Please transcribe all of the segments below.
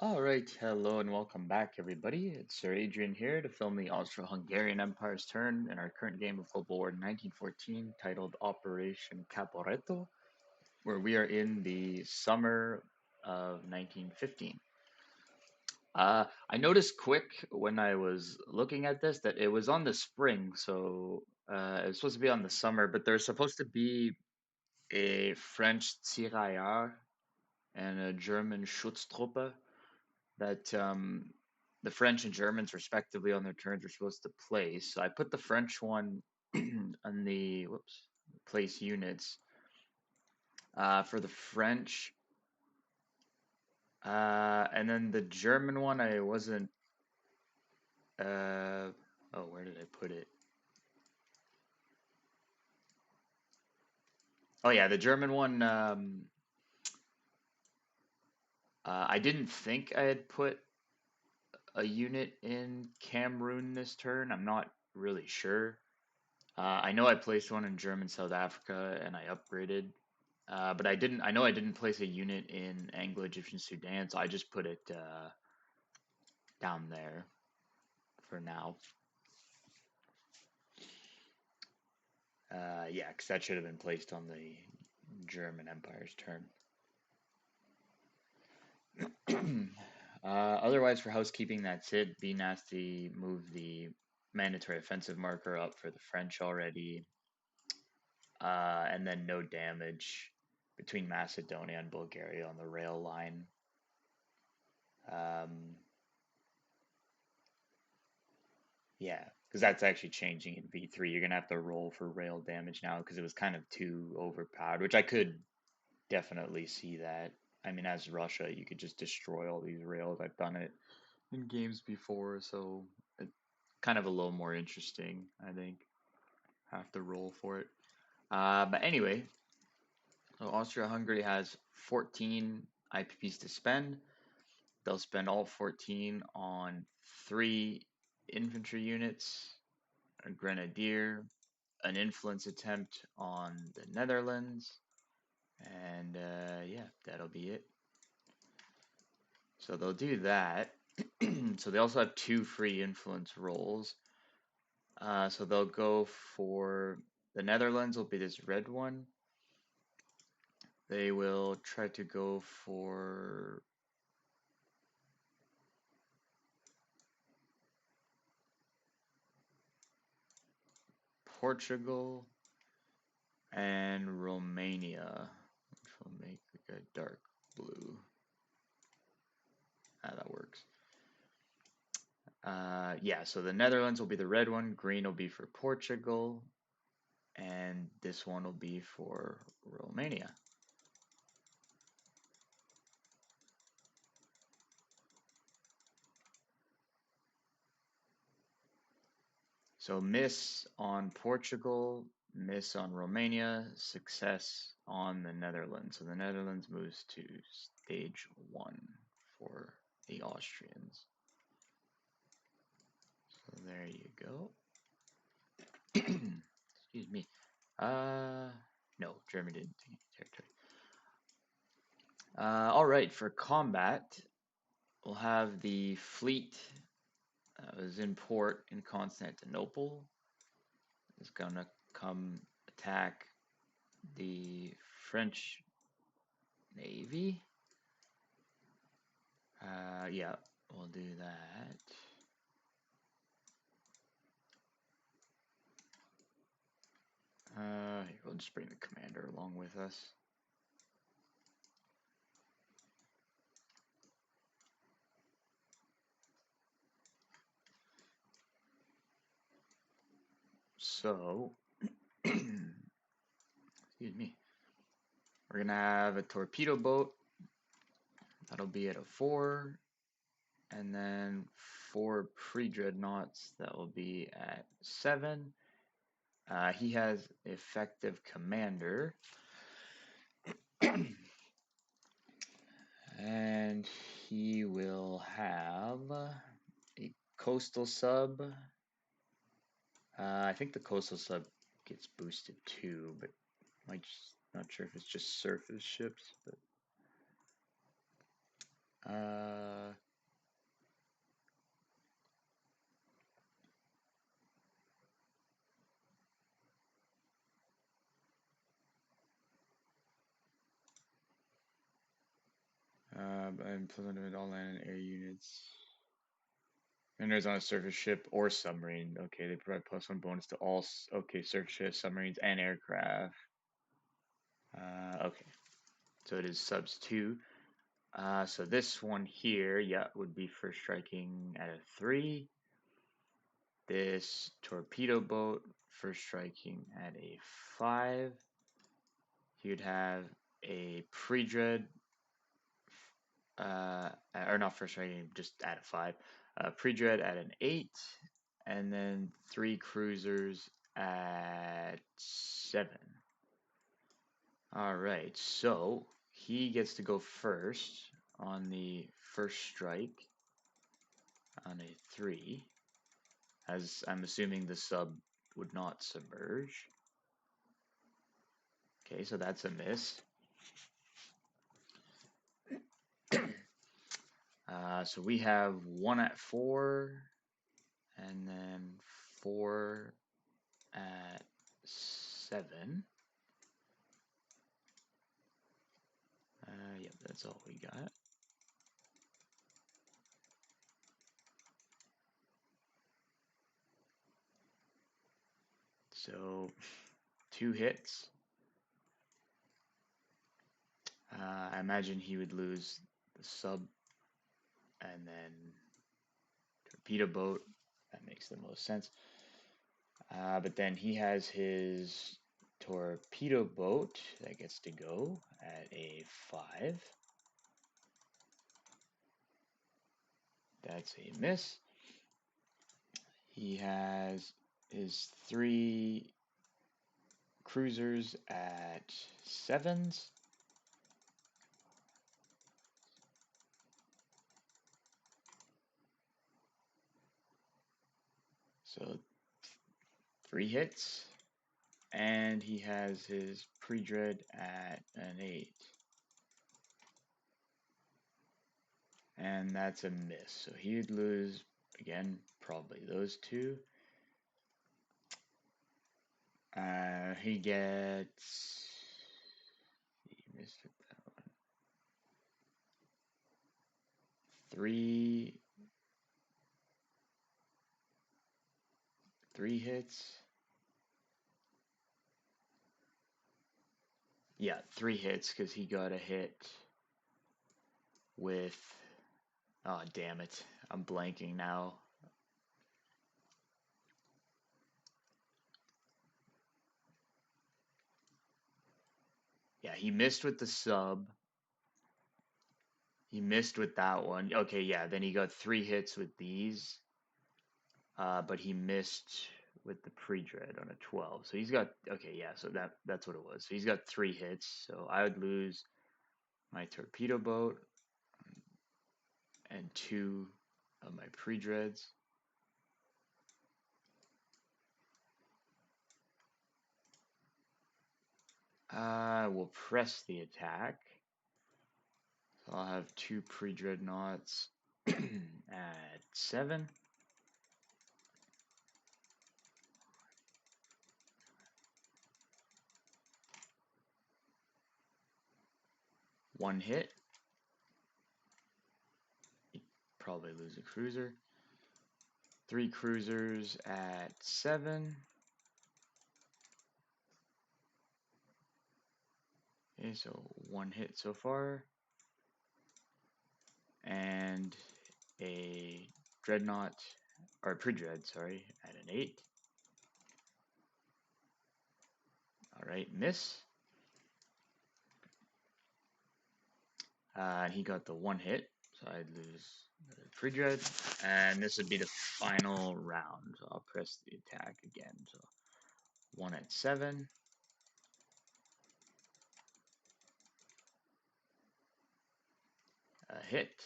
All right, hello and welcome back, everybody. It's Sir Adrian here to film the Austro-Hungarian Empire's turn in our current game of World War 1914 titled Operation Caporetto, where we are in the summer of 1915. I noticed quick when I was looking at this that it was on the spring, so it was supposed to be on the summer, but there's supposed to be a French Tirailleur and a German Schutztruppe that the French and Germans, respectively, on their turns are supposed to place. So I put the French one on the place units. For the French, and then the German one, I wasn't. Oh, where did I put it? Oh yeah, the German one. I didn't think I had put a unit in Cameroon this turn. I'm not really sure. I know I placed one in German South Africa and I upgraded. But I didn't. I know I didn't place a unit in Anglo-Egyptian Sudan, so I just put it down there for now. Yeah, because that should have been placed on the German Empire's turn. Otherwise, for housekeeping, that's it. Be nasty. Move the mandatory offensive marker up for the French already, and then no damage between Macedonia and Bulgaria on the rail line. Um, Yeah, because that's actually changing in V3. You're gonna have to roll for rail damage now because it was kind of too overpowered, which I could definitely see that. I mean, as Russia, you could just destroy all these rails. I've done it in games before, so it's kind of a little more interesting, I think. Have to roll for it. But anyway, so Austria-Hungary has 14 IPPs to spend. They'll spend all 14 on 3 infantry units, a grenadier, an influence attempt on the Netherlands, and yeah, that'll be it. So they'll do that. So they also have 2 free influence rolls. So they'll go for the Netherlands will be this red one. They will try to go for Portugal and Romania, which will make a dark blue. That works. Yeah, so the Netherlands will be the red one, green will be for Portugal, and this one will be for Romania. So miss on Portugal, miss on Romania, success on the Netherlands. So the Netherlands moves to stage 1 for the Austrians. So there you go. Excuse me. No, Germany didn't take any territory. All right, for combat, we'll have the fleet that was in port in Constantinople is gonna come attack the French Navy. Yeah, we'll do that. We'll just bring the commander along with us. So, excuse me. We're gonna have a torpedo boat. That'll be at a 4, and then 4 pre-dreadnoughts. That will be at 7. He has effective commander. And he will have a coastal sub. I think the coastal sub gets boosted too, but I'm not sure if it's just surface ships. But And plus one to all land and air units. Miners on a surface ship or submarine. Okay, they provide plus one bonus to all. Okay, surface ships, submarines, and aircraft. Okay, so it is subs 2. So this one here, yeah, would be for striking at a 3. This torpedo boat for striking at a 5. You'd have a pre-dread, or not for striking, just at a 5. Pre-dread at an 8, and then 3 cruisers at 7. All right, so he gets to go first on the first strike on a 3, as I'm assuming the sub would not submerge. Okay, so that's a miss. So we have 1 at 4, and then 4 at 7. Yep, that's all we got. So 2 hits. I imagine he would lose the sub and then torpedo boat. That makes the most sense. But then he has his torpedo boat that gets to go at a 5. That's a miss. He has his 3 cruisers at 7s. So 3 hits. And he has his pre-dread at an 8. And that's a miss. So he'd lose, again, probably those 2. He gets... He missed it, that one. 3 hits. Yeah, 3 hits because he got a hit with... Oh, damn it. I'm blanking now. Yeah, he missed with the sub. He missed with that one. Okay, yeah, then he got 3 hits with these. But he missed with the pre-dread on a 12. So he's got, okay, yeah, so that's what it was. So he's got 3 hits. So I would lose my torpedo boat and 2 of my pre-dreads. We'll press the attack. So I'll have 2 pre-dreadnoughts at 7. One hit. You'd probably lose a cruiser. 3 cruisers at 7. Okay, so 1 hit so far. And a dreadnought, or pre-dread, sorry, at an 8. Alright, miss. And he got the 1 hit, so I'd lose the pre-dread. And this would be the final round, so I'll press the attack again. So 1 at 7. A hit.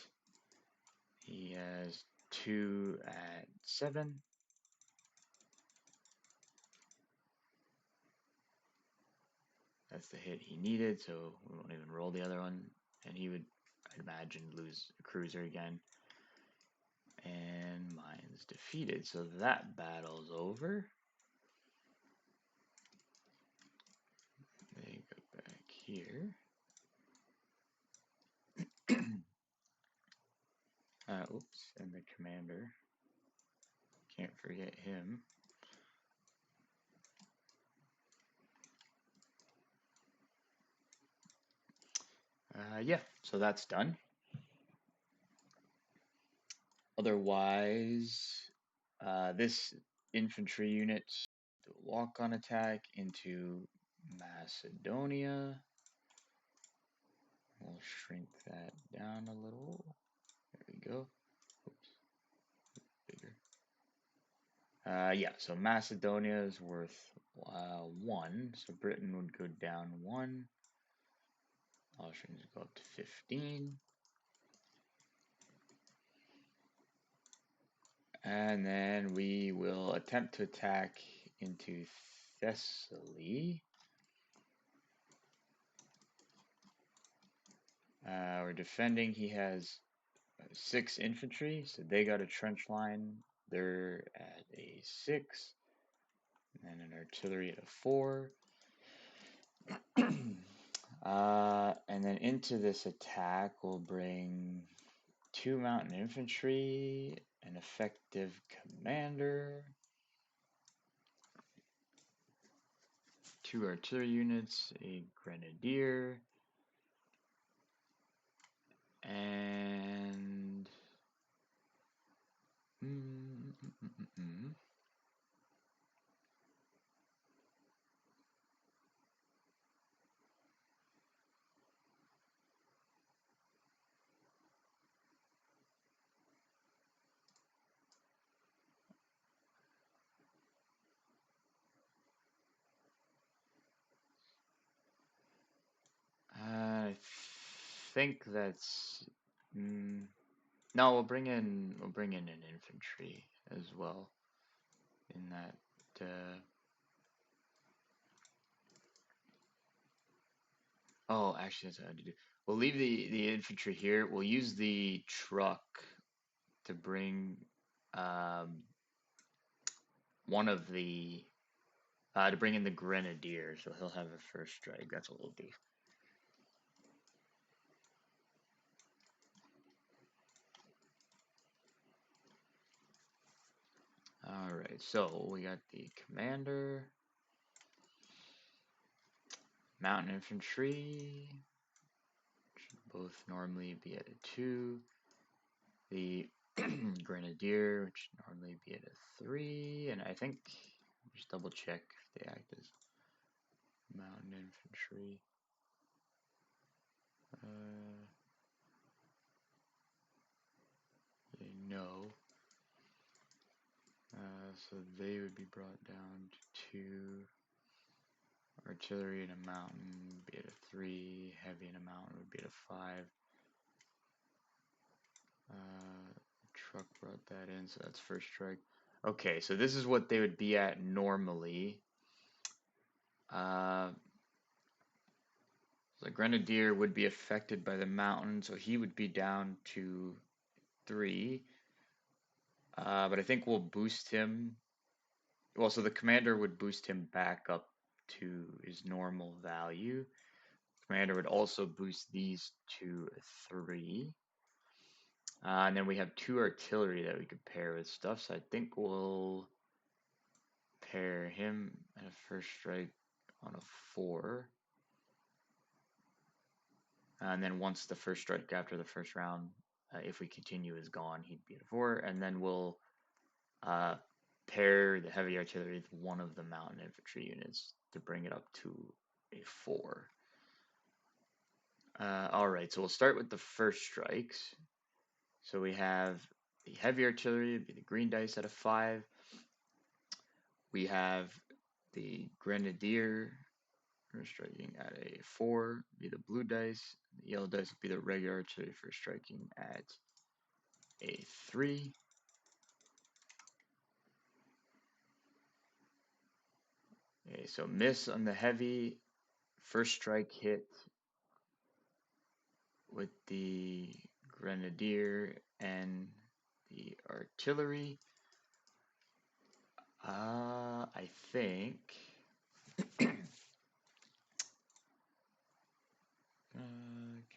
He has 2 at 7. That's the hit he needed, so we won't even roll the other one. And he would, I'd imagine, lose a cruiser again. And mine's defeated, so that battle's over. They go back here. Oops, and the commander. Can't forget him. Yeah, so that's done. Otherwise, this infantry unit walk-on attack into Macedonia. We'll shrink that down a little. There we go. Oops, bigger. Yeah, so Macedonia is worth 1, so Britain would go down 1. Austrians go up to 15. And then we will attempt to attack into Thessaly. We're defending. He has 6 infantry, so they got a trench line. They're at a 6, and then an artillery at a 4. And then into this attack, we'll bring 2 mountain infantry, an effective commander, 2 artillery units, a grenadier, and I think that's no. We'll bring in an infantry as well in that. Oh, actually, that's what I had to do. We'll leave the infantry here. We'll use the truck to bring um, one of the to bring in the grenadier, so he'll have a first strike. That's what we'll do. All right, so we got the commander, mountain infantry, should both normally be at a 2. The grenadier, which normally be at a 3, and I think just double check if they act as mountain infantry. They know. So they would be brought down to 2. Artillery in a mountain would be at a 3. Heavy in a mountain would be at a 5. Truck brought that in, so that's first strike. Okay, so this is what they would be at normally. The grenadier would be affected by the mountain, so he would be down to 3. But I think we'll boost him. Well, so the commander would boost him back up to his normal value. Commander would also boost these to 3. And then we have 2 artillery that we could pair with stuff, so I think we'll pair him at a first strike on a 4. And then once the first strike after the first round, if we continue, is gone, he'd be at a 4. And then we'll pair the heavy artillery with one of the mountain infantry units to bring it up to a 4. Alright, so we'll start with the first strikes. So we have the heavy artillery, would be the green dice at a 5. We have the grenadier first striking at a 4, be the blue dice. The yellow dice would be the regular artillery first striking at a 3. Okay, so miss on the heavy, first strike hit with the grenadier and the artillery. I think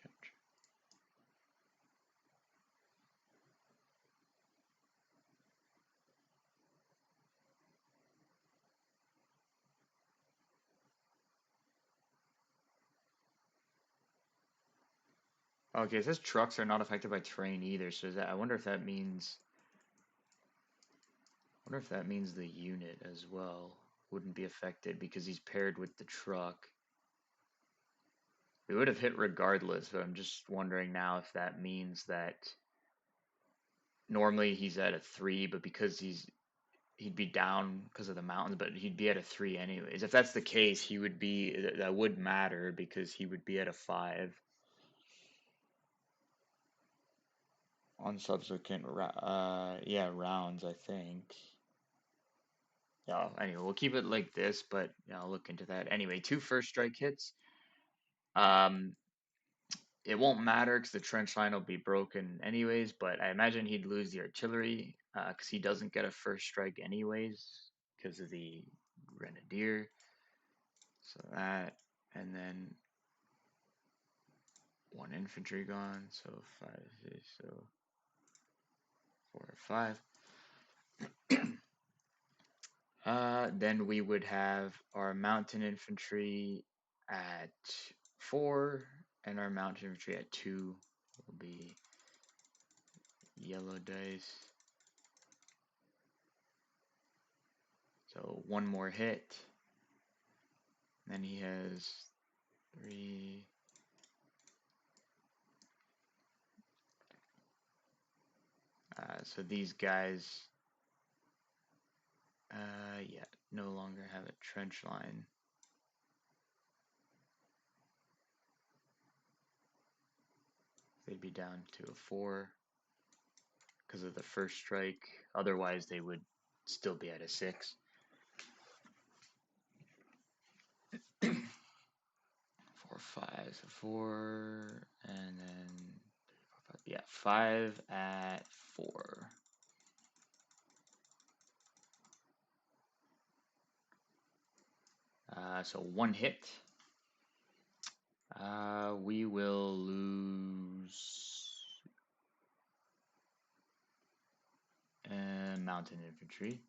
capture. Okay, it says trucks are not affected by terrain either. So I wonder if that means. Wonder if that means the unit as well wouldn't be affected because he's paired with the truck. We would have hit regardless, but I'm just wondering now if that means that normally he's at a 3, but because he'd be down because of the mountains, but he'd be at a 3 anyways. If that's the case, he would be that would matter because he would be at a 5 on subsequent yeah, rounds, I think. Yeah, anyway, we'll keep it like this, but yeah, I'll look into that. Anyway, 2 first strike hits. Um, it won't matter because the trench line will be broken anyways, but I imagine he'd lose the artillery because he doesn't get a first strike anyways because of the grenadier. So that, and then 1 infantry gone, so 5, 6, so 4 or 5. Then we would have our mountain infantry at 4, and our mountain infantry at 2 will be yellow dice. So 1 more hit. Then he has 3. So these guys, yeah, no longer have a trench line. They'd be down to a 4 because of the first strike. Otherwise, they would still be at a 6. 4, 5, so 4, and then 3, 4, 5. Yeah, 5 at 4. So 1 hit. We will lose mountain infantry.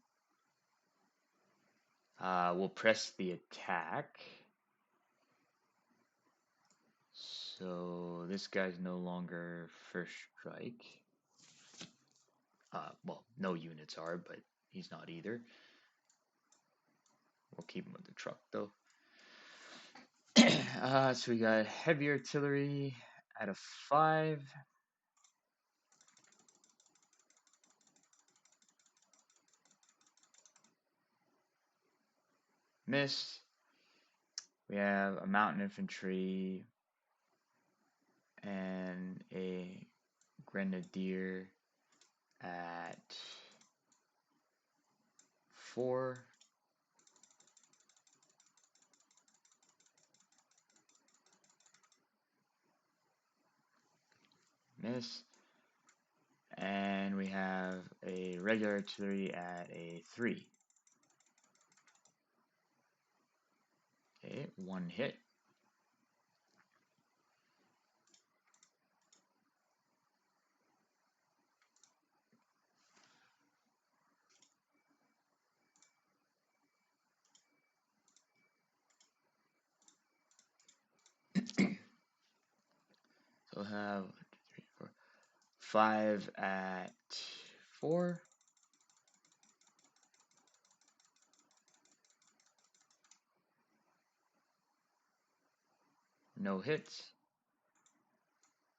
We'll press the attack. So this guy's no longer first strike. Well, no units are, but he's not either. We'll keep him with the truck though. So we got heavy artillery at a 5. Miss. We have a mountain infantry and a grenadier at 4. Miss. And we have a regular artillery at a 3. Okay, 1 hit. So we'll have 1, 2, 3, 4, 5 at 4. No hits.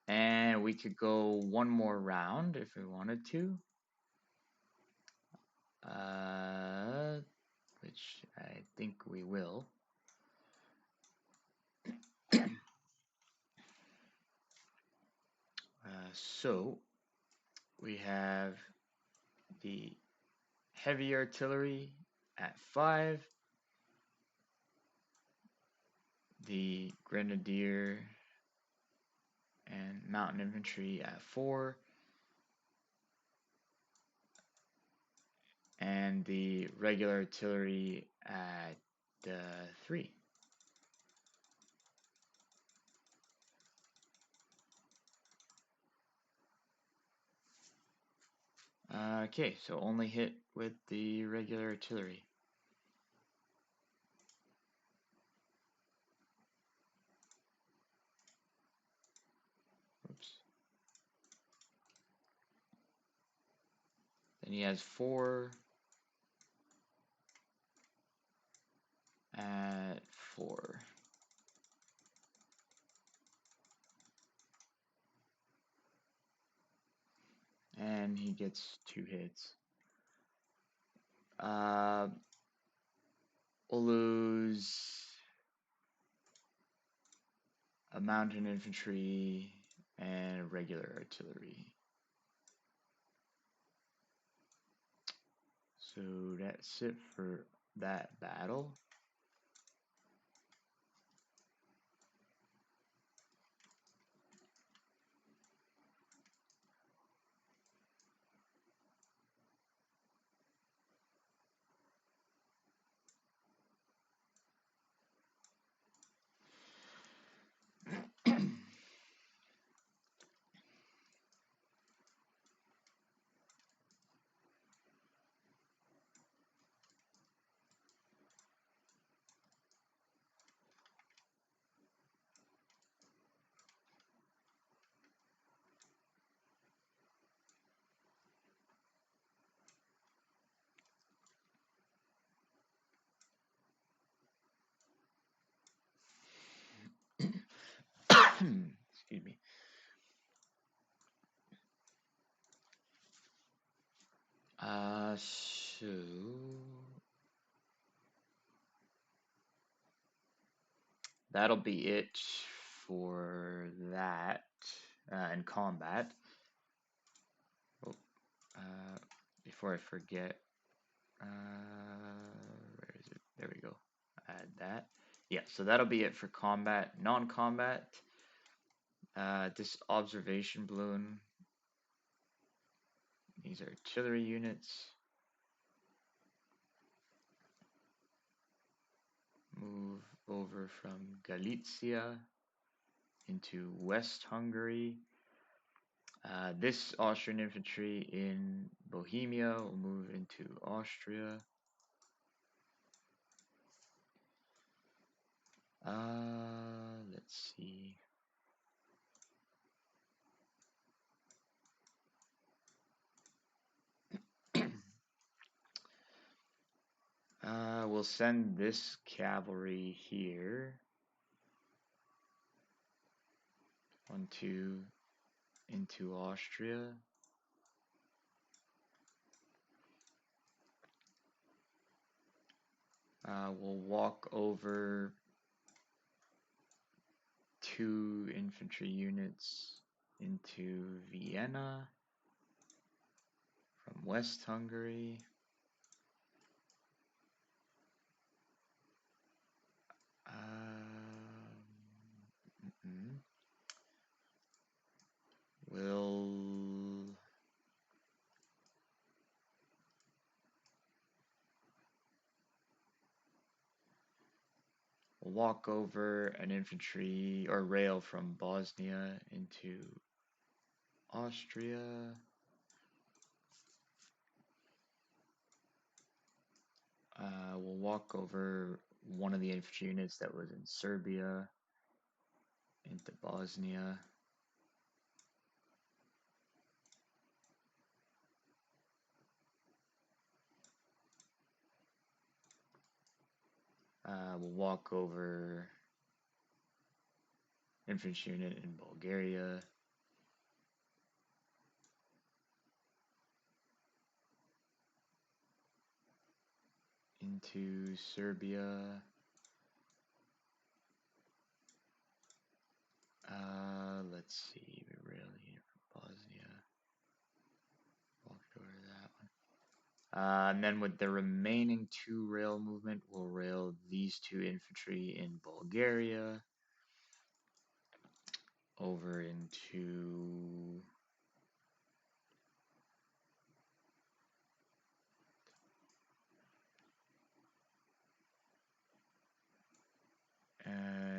And we could go 1 more round if we wanted to. Which I think we will. So we have the heavy artillery at 5, the grenadier and mountain infantry at 4, and the regular artillery at 3. Okay, so only hit with the regular artillery. Oops. and he has 4 at 4. And he gets 2 hits. We'll lose a mountain infantry and regular artillery. So that's it for that battle. Excuse me. So that'll be it for that in combat. Oh, before I forget, where is it? There we go. Add that. Yeah, so that'll be it for combat. Non-combat, this observation balloon. These are artillery units. Move over from Galicia into West Hungary. This Austrian infantry in Bohemia will move into Austria. Let's see. We'll send this cavalry here into Austria. We'll walk over 2 infantry units into Vienna from West Hungary. We'll walk over an infantry or rail from Bosnia into Austria. We'll walk over one of the infantry units that was in Serbia into Bosnia. We'll walk over infantry unit in Bulgaria. Into Serbia. Let's see, we rail here from Bosnia. Walked over that one. And then with the remaining 2 rail movement, we'll rail these 2 infantry in Bulgaria over into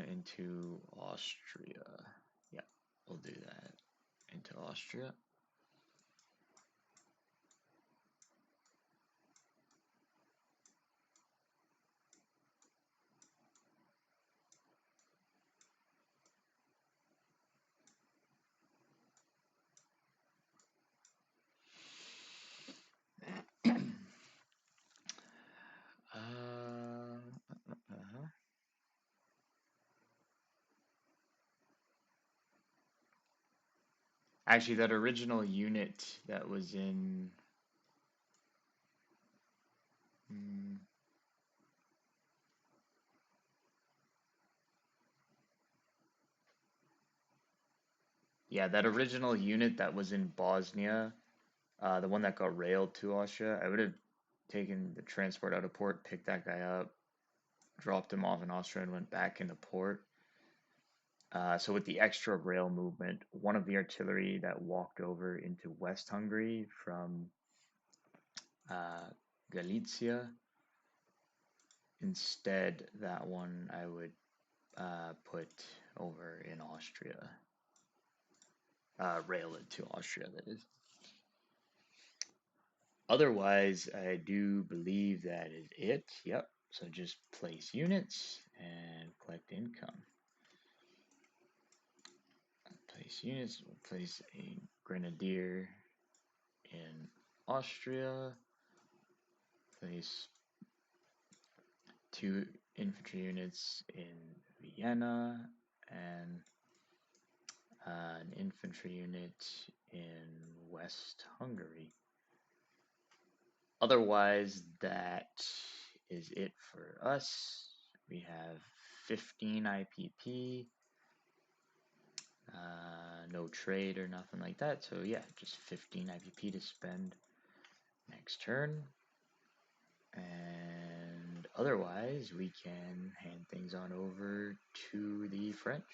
into Austria. Yeah, we'll do that. Into Austria. Actually, that original unit that was in. mm, yeah, that original unit that was in Bosnia, the one that got railed to Austria, I would have taken the transport out of port, picked that guy up, dropped him off in Austria, and went back into port. So with the extra rail movement, one of the artillery that walked over into West Hungary from uh, Galicia, instead, that one I would put over in Austria. Rail it to Austria, that is. Otherwise, I do believe that is it. Yep. So just place units and collect income. Place units. We'll place a grenadier in Austria. Place two infantry units in Vienna and an infantry unit in West Hungary. Otherwise, that is it for us. We have 15 IPP, no trade or nothing like that. So yeah, just 15 IPP to spend next turn. And otherwise, we can hand things on over to the French.